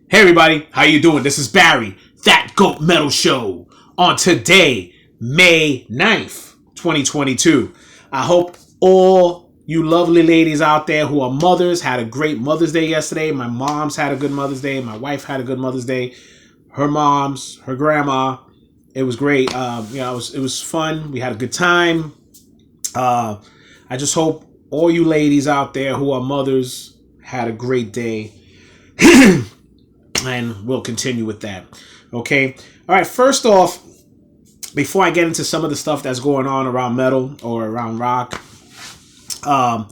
Hey everybody, how you doing? This is Barry, That Goat Metal Show. On today, May 9th, 2022. I hope all you lovely ladies out there who are mothers had a great Mother's Day yesterday. My mom's had a good Mother's Day. My wife had a good Mother's Day. Her mom's, her grandma. It was great. It was fun. We had a good time. I just hope all you ladies out there who are mothers had a great day. And we'll continue with that. Okay. All right. First off, before I get into some of the stuff that's going on around metal or around rock, I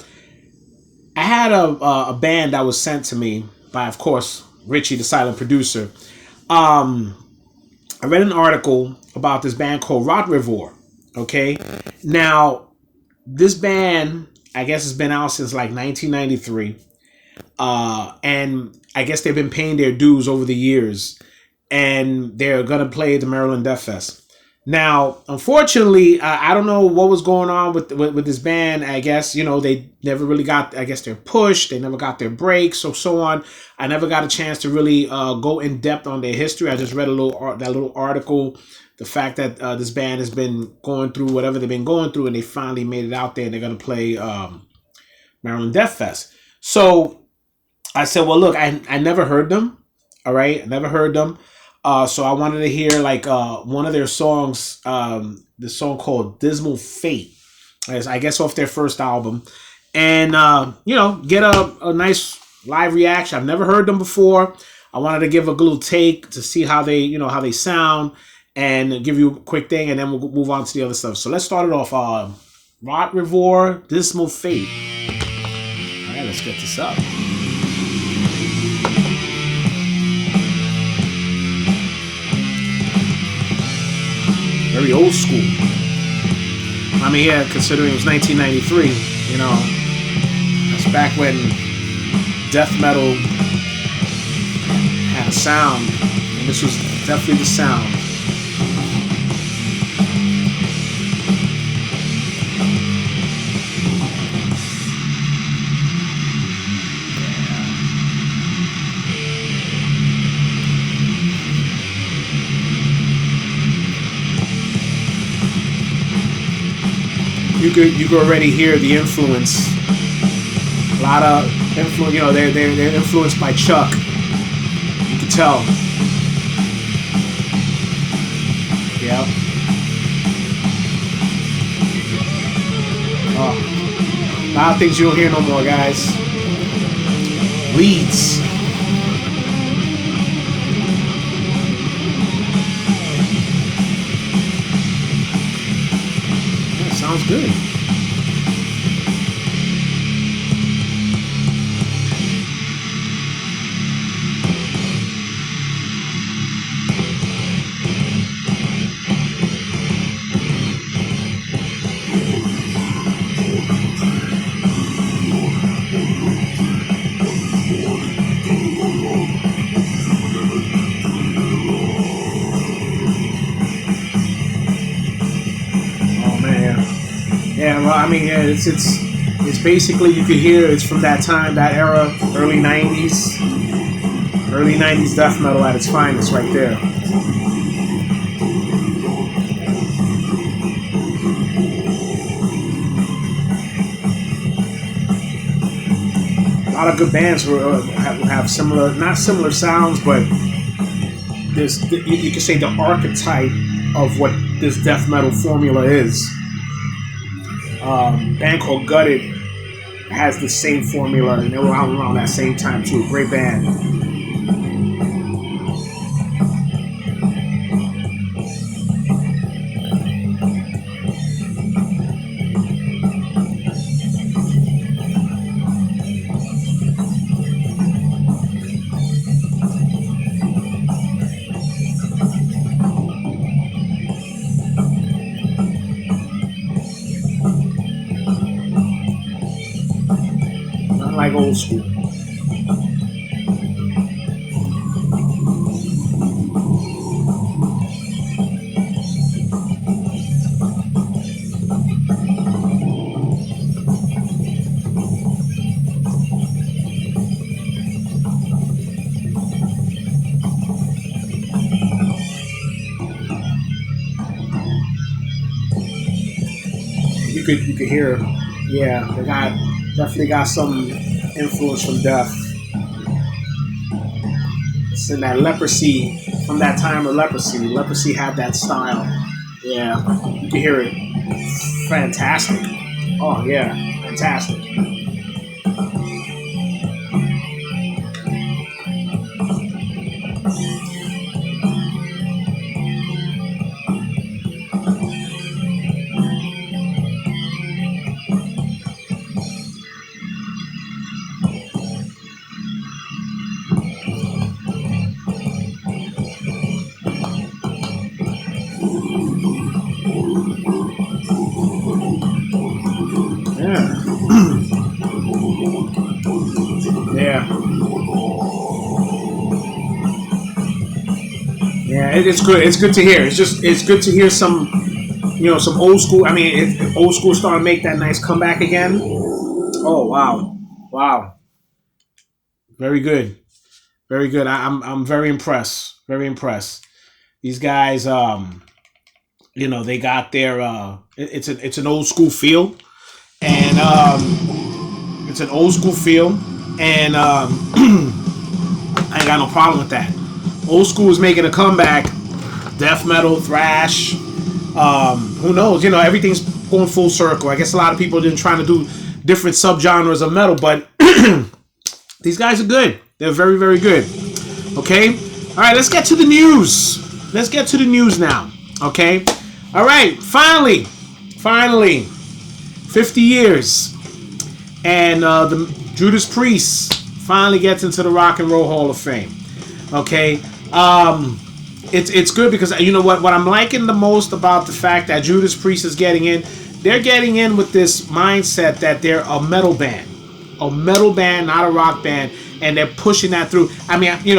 had a band that was sent to me by, of course, Richie, the silent producer. I read an article about this band called Rottrevore. Okay. Now, this band, I guess, has been out since like 1993. And I guess they've been paying their dues over the years, and they're gonna play at the Maryland Death Fest. Now, unfortunately, I don't know what was going on with this band. I guess they never really got. I guess their push. They never got their breaks, or so on. I never got a chance to really go in depth on their history. I just read that little article. The fact that this band has been going through whatever they've been going through, and they finally made it out there, and they're gonna play Maryland Death Fest. So I said, well, look, I never heard them. All right. I never heard them. So I wanted to hear like one of their songs, the song called Dismal Fate, I guess off their first album. And, get a nice live reaction. I've never heard them before. I wanted to give a little take to see how they sound and give you a quick thing. And then we'll move on to the other stuff. So let's start it off. Rottrevore, Dismal Fate. All right, let's get this up. Very old school. I mean, yeah, considering it was 1993, that's back when death metal had a sound, and this was definitely the sound. You could already hear the influence. A lot of influence. They're influenced by Chuck. You can tell. Yep. Oh, a lot of things you don't hear no more, guys. Leads. Sounds good. Yeah, well, I mean, yeah, it's basically, you could hear it's from that time, that era, early '90s death metal at its finest, right there. A lot of good bands have similar, not similar sounds, but you could say the archetype of what this death metal formula is. Band called Gutted has the same formula, and they were out around that same time too. Great band. Like old school. you could hear. Yeah, they definitely got some influence from Death. It's in that leprosy from that time of leprosy. Leprosy had that style. Yeah, you can hear it. Fantastic. Oh yeah, fantastic. Yeah, yeah, yeah. It's good. It's good to hear. It's good to hear some some old school. I mean, old school starting to make that nice comeback again. Oh wow, wow, very good, very good. I'm very impressed. Very impressed. These guys, they got their it's an old school feel, and it's an old school feel, and I ain't got no problem with that. Old school is making a comeback. Death metal, thrash. Who knows? Everything's going full circle. I guess a lot of people have been trying to do different subgenres of metal, but these guys are good. They're very, very good. Okay? All right, let's get to the news. Let's get to the news now. Okay? All right, finally, 50 years. And the Judas Priest finally gets into the Rock and Roll Hall of Fame. Okay? It's good because you know what I'm liking the most about the fact that Judas Priest is getting in. They're getting in with this mindset that they're a metal band, not a rock band, and they're pushing that through. I mean, they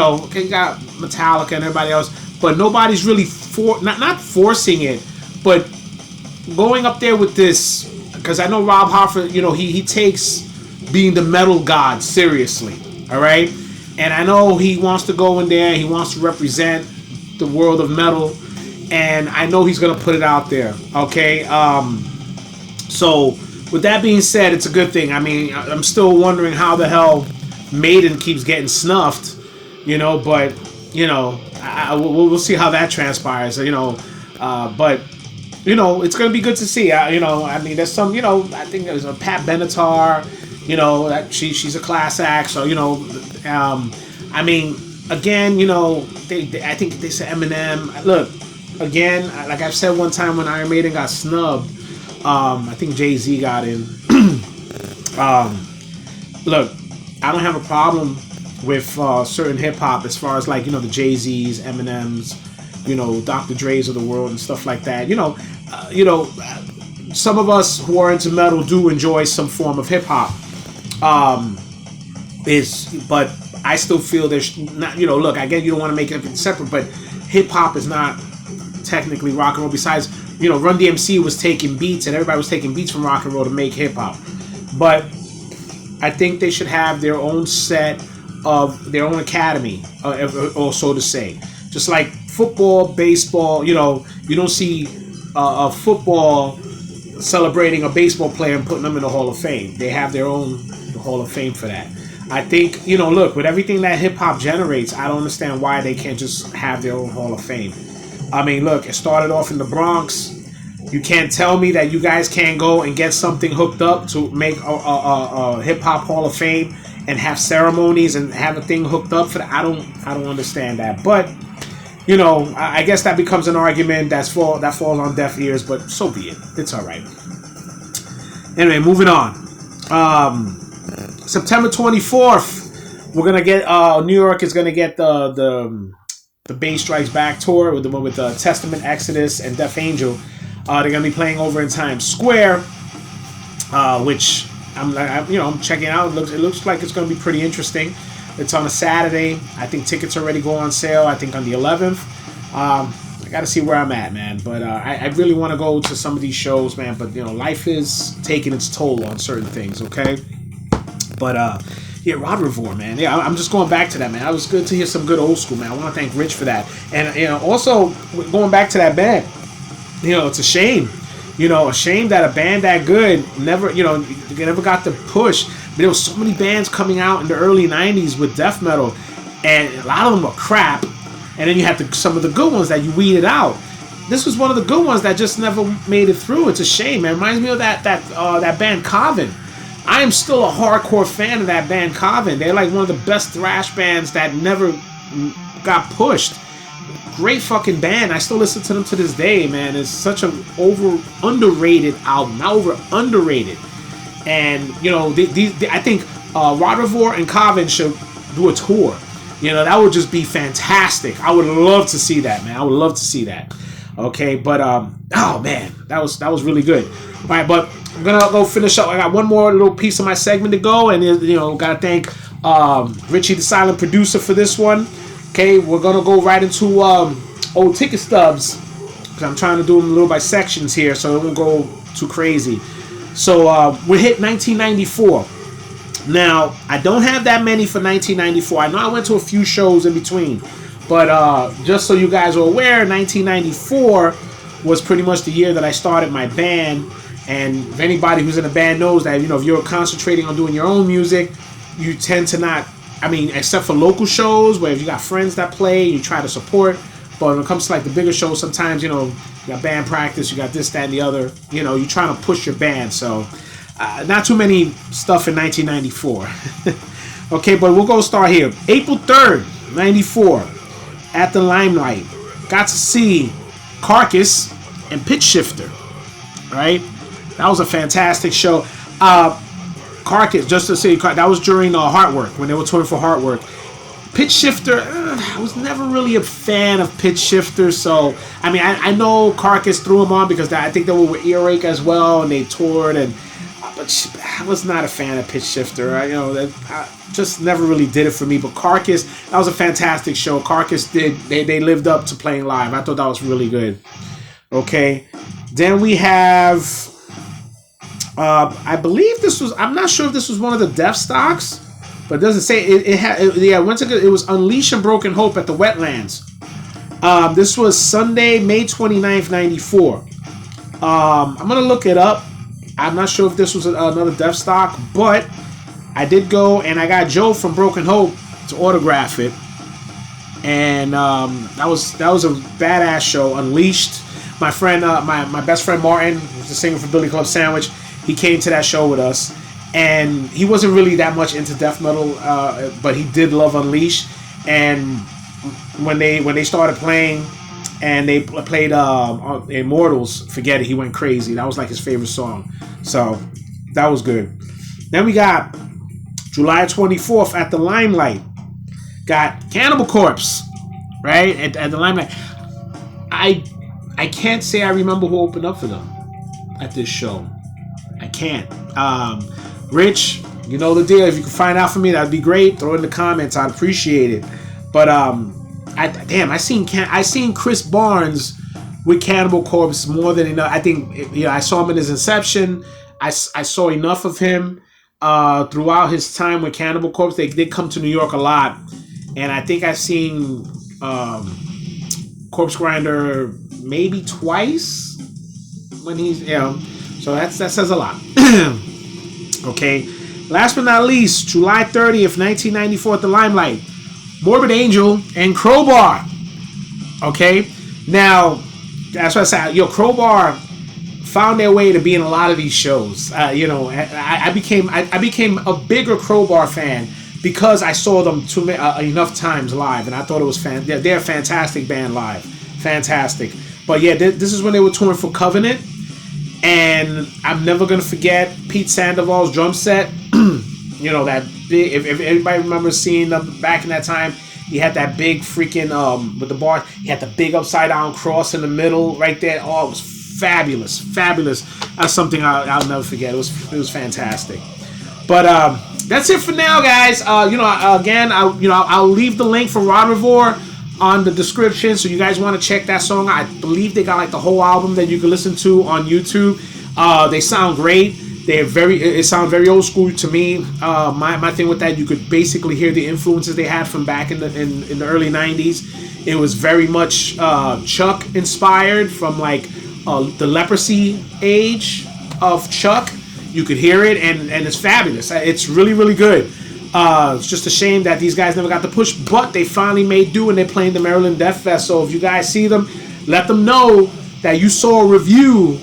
got Metallica and everybody else, but nobody's really not forcing it, but going up there with this, because I know Rob Halford, he takes being the metal god seriously. All right, and I know he wants to go in there, he wants to represent the world of metal, and I know he's gonna put it out there. Okay, so with that being said, it's a good thing. I mean, I'm still wondering how the hell Maiden keeps getting snuffed, but we'll see how that transpires. But it's gonna be good to see. I mean, there's some, I think there's a Pat Benatar, that she's a class act. So I mean. Again, I think they said Eminem. Look, again, like I've said one time when Iron Maiden got snubbed, I think Jay-Z got in. Look, I don't have a problem with certain hip hop as far as like the Jay-Z's, Eminem's, Dr. Dre's of the world and stuff like that. Some of us who are into metal do enjoy some form of hip hop. But I still feel there's not, look, I get you don't want to make it separate, but hip hop is not technically rock and roll. Besides, Run DMC was taking beats and everybody was taking beats from rock and roll to make hip hop. But I think they should have their own set of their own academy, or so to say. Just like football, baseball, you don't see a football celebrating a baseball player and putting them in the Hall of Fame. They have their own Hall of Fame for that. I think, look, with everything that hip-hop generates, I don't understand why they can't just have their own Hall of Fame. I mean, look, it started off in the Bronx. You can't tell me that you guys can't go and get something hooked up to make a hip-hop Hall of Fame and have ceremonies and have a thing hooked up for that. I don't understand that. But, I guess that becomes an argument that falls on deaf ears, but so be it. It's all right. Anyway, moving on. September 24th, we're gonna get New York is gonna get the Bass Strikes Back tour with Testament, Exodus, and Death Angel. They're gonna be playing over in Times Square, which I'm checking out. It looks like it's gonna be pretty interesting. It's on a Saturday. I think tickets already go on sale. I think on the 11th. I got to see where I'm at, man. But I really want to go to some of these shows, man. But life is taking its toll on certain things. Okay. But yeah, Rottrevore, man. Yeah, I'm just going back to that, man. It was good to hear some good old school, man. I want to thank Rich for that. And also going back to that band, it's a shame You know, a shame that a band that good never, you know, never got the push. But there was so many bands coming out in the early 90s with death metal, and a lot of them were crap. And then you had some of the good ones that you weeded out. This was one of the good ones that just never made it through. It's a shame, man. It reminds me of that band Coven. I am still a hardcore fan of that band Coven. They're like one of the best thrash bands that never got pushed. Great fucking band. I still listen to them to this day, man. It's such an underrated album. Underrated. And, you know, I think Rottrevore and Coven should do a tour. You know, that would just be fantastic. I would love to see that, man. I would love to see that. Okay, but oh man, that was really good. All right, but I'm gonna go finish up. I got one more little piece of my segment to go, and you know, gotta thank Richie, the silent producer, for this one. Okay, we're gonna go right into old ticket stubs, because I'm trying to do them a little by sections here, so it won't go too crazy. So we hit 1994. Now I don't have that many for 1994. I know I went to a few shows in between. But just so you guys are aware, 1994 was pretty much the year that I started my band. And if anybody who's in a band knows that, you know, if you're concentrating on doing your own music, you tend to not, I mean, except for local shows where if you got friends that play, you try to support. But when it comes to like the bigger shows, sometimes, you know, you got band practice, you got this, that, and the other. You know, you're trying to push your band. So not too many stuff in 1994. Okay, but we'll go start here. April 3rd, 94. At the Limelight, got to see Carcass and Pitch Shifter. Right, that was a fantastic show. Carcass, just to say, that was during Heartwork, when they were touring for Heartwork. Pitch Shifter, I was never really a fan of Pitch Shifter, so I mean, I know Carcass threw them on because I think they were with Earache as well, and they toured, and but I was not a fan of Pitch Shifter. I just never really did it for me. But Carcass, that was a fantastic show. Carcass they lived up to playing live. I thought that was really good. Okay, then we have, I believe this was, I'm not sure if this was one of the Death Stocks, but it doesn't say it was Unleash and Broken Hope at the Wetlands. This was Sunday, May 29th, 94. I'm gonna look it up. I'm not sure if this was another Death Stock, but I did go and I got Joe from Broken Hope to autograph it, and that was a badass show. Unleashed. My friend, my best friend Martin, who's the singer for Billy Club Sandwich, he came to that show with us, and he wasn't really that much into death metal, but he did love Unleashed. And when they started playing, and they played Immortals, forget it, he went crazy. That was like his favorite song. So that was good. Then we got July 24th at the Limelight. Got Cannibal Corpse, right? At the Limelight. I can't say I remember who opened up for them at this show. I can't. Rich, you know the deal. If you can find out for me, that'd be great. Throw it in the comments. I'd appreciate it. But I seen Chris Barnes with Cannibal Corpse more than enough. I think, you know, I saw him in his inception. I saw enough of him throughout his time with Cannibal Corpse. They did come to New York a lot, and I think I've seen Corpse Grinder maybe twice when he's, you know. So that says a lot. Okay. Last but not least, July 30th, 1994 at the Limelight. Morbid Angel and Crowbar. Okay, now that's what I said. Crowbar found their way to be in a lot of these shows. You know, I became a bigger Crowbar fan because I saw them enough times live, and I thought it was they're a fantastic band live, fantastic. But yeah, this is when they were touring for Covenant, and I'm never gonna forget Pete Sandoval's drum set. You know, that big, if everybody remembers seeing them back in that time, he had that big freaking, with the bar, he had the big upside down cross in the middle right there. Oh, it was fabulous. That's something I'll never forget. It was fantastic. But that's it for now, guys. You know, again, I'll leave the link for Rottrevore on the description, so you guys want to check that song. I believe they got like the whole album that you can listen to on YouTube. They sound great. It sounds very old school to me. My thing with that, you could basically hear the influences they had from back in the early 90s. It was very much Chuck inspired, from like the leprosy age of Chuck. You could hear it, and it's fabulous. It's really, really good. It's just a shame that these guys never got the push, but they finally made do, and they're playing the Maryland Death Fest. So if you guys see them, let them know that you saw a review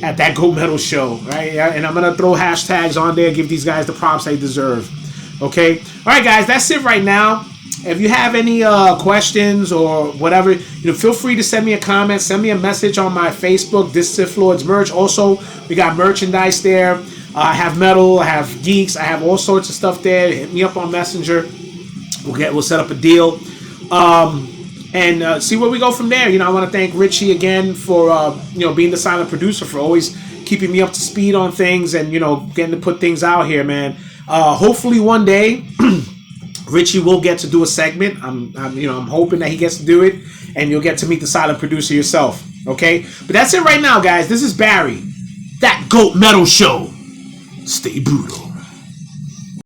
at that Gold Medal show, right? And I'm gonna throw hashtags on there, give these guys the props they deserve. Okay, all right, guys, that's it right now. If you have any questions or whatever, feel free to send me a comment, send me a message on my Facebook, This Sith Lord's merch. Also, we got merchandise there. I have metal, I have geeks, I have all sorts of stuff there. Hit me up on Messenger. We'll set up a deal. And see where we go from there. I want to thank Richie again for being the silent producer, for always keeping me up to speed on things and getting to put things out here, man. Hopefully one day Richie will get to do a segment. I'm hoping that he gets to do it, and you'll get to meet the silent producer yourself. Okay, but that's it right now, guys. This is Barry, that Goat Metal Show. Stay brutal.